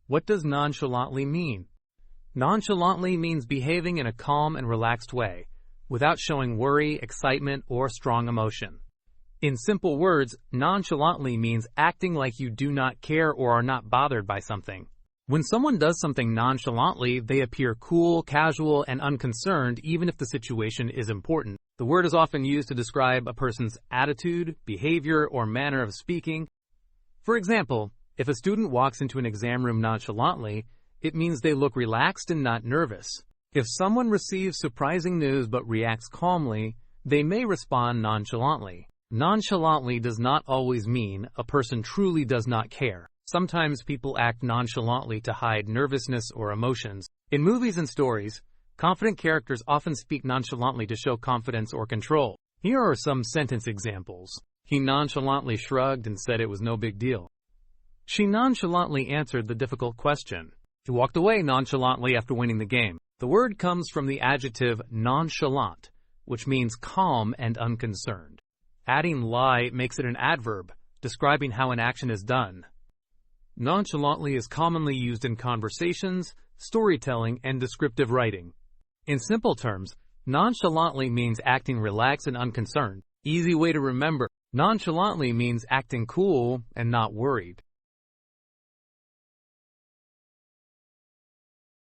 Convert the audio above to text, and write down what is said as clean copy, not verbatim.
What does nonchalantly mean? Nonchalantly means behaving in a calm and relaxed way, without showing worry, excitement, or strong emotion. In simple words, nonchalantly means acting like you do not care or are not bothered by something. When someone does something nonchalantly, they appear cool, casual, and unconcerned even if the situation is important. The word is often used to describe a person's attitude, behavior, or manner of speaking. For example, if a student walks into an exam room nonchalantly, it means they look relaxed and not nervous. If someone receives surprising news but reacts calmly, they may respond nonchalantly. Nonchalantly does not always mean a person truly does not care. Sometimes people act nonchalantly to hide nervousness or emotions. In movies and stories, confident characters often speak nonchalantly to show confidence or control. Here are some sentence examples. He nonchalantly shrugged and said it was no big deal. She nonchalantly answered the difficult question. He walked away nonchalantly after winning the game. The word comes from the adjective nonchalant, which means calm and unconcerned. Adding lie makes it an adverb, describing how an action is done. Nonchalantly is commonly used in conversations, storytelling, and descriptive writing. In simple terms, nonchalantly means acting relaxed and unconcerned. Easy way to remember, nonchalantly means acting cool and not worried.